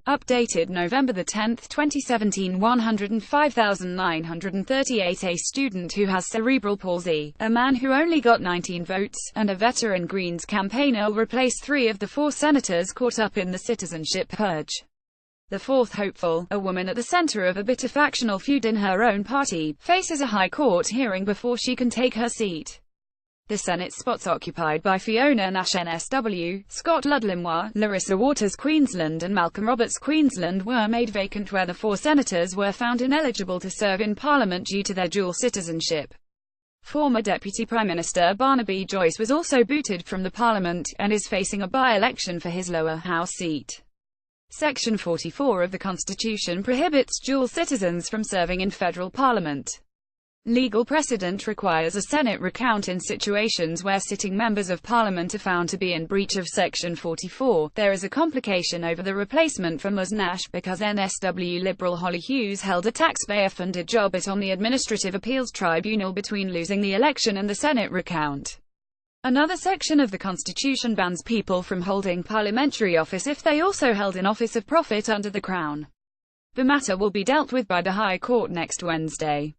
Updated November 10, 2017 105,938. A student who has cerebral palsy, a man who only got 19 votes, and a veteran Greens campaigner will replace 3 of the 4 senators caught up in the citizenship purge. The fourth hopeful, a woman at the center of a bitter factional feud in her own party, faces a high court hearing before she can take her seat. The Senate spots occupied by Fiona Nash NSW, Scott Ludlam, Larissa Waters Queensland and Malcolm Roberts Queensland were made vacant where the 4 senators were found ineligible to serve in Parliament due to their dual citizenship. Former Deputy Prime Minister Barnaby Joyce was also booted from the Parliament, and is facing a by-election for his lower house seat. Section 44 of the Constitution prohibits dual citizens from serving in federal parliament. Legal precedent requires a Senate recount in situations where sitting members of Parliament are found to be in breach of Section 44. There is a complication over the replacement for Ms. Nash, because NSW Liberal Holly Hughes held a taxpayer-funded job on the Administrative Appeals Tribunal between losing the election and the Senate recount. Another section of the Constitution bans people from holding parliamentary office if they also held an office of profit under the Crown. The matter will be dealt with by the High Court next Wednesday.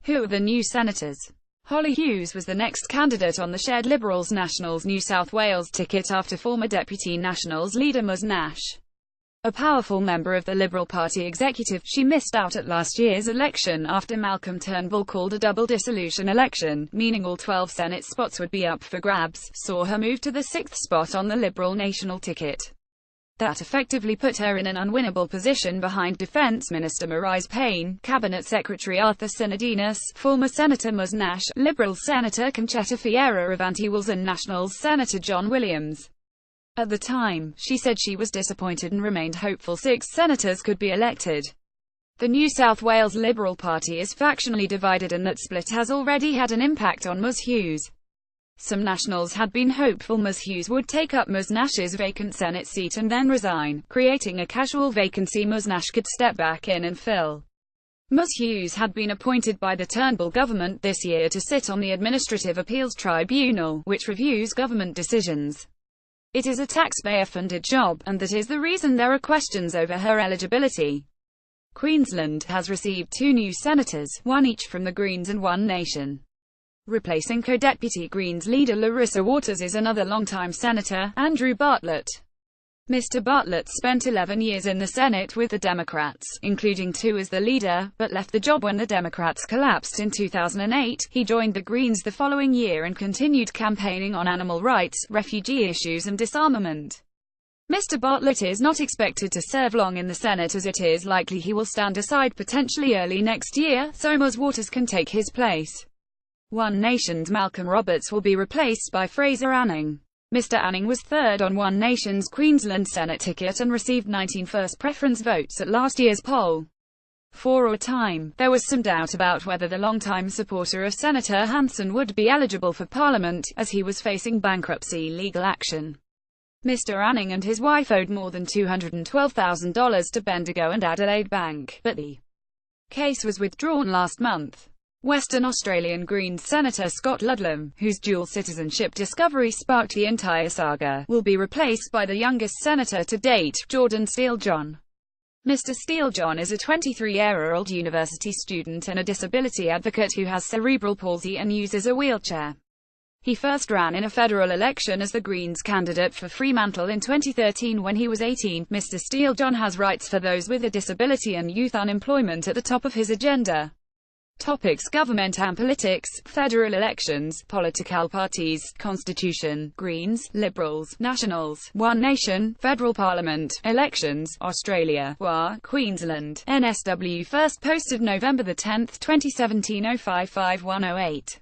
Who are the new senators? Holly Hughes was the next candidate on the shared Liberals-Nationals New South Wales ticket after former Deputy Nationals leader Ms. Nash, a powerful member of the Liberal Party executive. She missed out at last year's election after Malcolm Turnbull called a double dissolution election, meaning all 12 Senate spots would be up for grabs, saw her move to the 6th spot on the Liberal National ticket. That effectively put her in an unwinnable position behind Defence Minister Marise Payne, Cabinet Secretary Arthur Sinodinos, former Senator Ms. Nash, Liberals Senator Conchetta Vieira of Anti-Wills and Nationals Senator John Williams. At the time, she said she was disappointed and remained hopeful 6 senators could be elected. The New South Wales Liberal Party is factionally divided, and that split has already had an impact on Ms. Hughes. Some Nationals had been hopeful Ms. Hughes would take up Ms. Nash's vacant Senate seat and then resign, creating a casual vacancy Ms. Nash could step back in and fill. Ms. Hughes had been appointed by the Turnbull government this year to sit on the Administrative Appeals Tribunal, which reviews government decisions. It is a taxpayer-funded job, and that is the reason there are questions over her eligibility. Queensland has received 2 new senators, 1 each from the Greens and One Nation. Replacing co-deputy Greens leader Larissa Waters is another longtime senator, Andrew Bartlett. Mr. Bartlett spent 11 years in the Senate with the Democrats, including 2 as the leader, but left the job when the Democrats collapsed in 2008. He joined the Greens the following year and continued campaigning on animal rights, refugee issues and disarmament. Mr. Bartlett is not expected to serve long in the Senate, as it is likely he will stand aside potentially early next year, so Ms. Waters can take his place. One Nation's Malcolm Roberts will be replaced by Fraser Anning. Mr. Anning was third on One Nation's Queensland Senate ticket and received 19 first preference votes at last year's poll. For a time, there was some doubt about whether the longtime supporter of Senator Hanson would be eligible for Parliament, as he was facing bankruptcy legal action. Mr. Anning and his wife owed more than $212,000 to Bendigo and Adelaide Bank, but the case was withdrawn last month. Western Australian Greens Senator Scott Ludlam, whose dual citizenship discovery sparked the entire saga, will be replaced by the youngest senator to date, steele-john. Mr. Steele-John is a 23-year-old university student and a disability advocate who has cerebral palsy and uses a wheelchair. He first ran in a federal election as the Greens candidate for Fremantle in 2013 when he was 18. Mr. Steele-John has rights for those with a disability and youth unemployment at the top of his agenda. Topics: government and politics, federal elections, political parties, Constitution, Greens, Liberals, Nationals, One Nation, Federal Parliament, elections, Australia, WA, Queensland, NSW. First posted November 10, 2017 055108.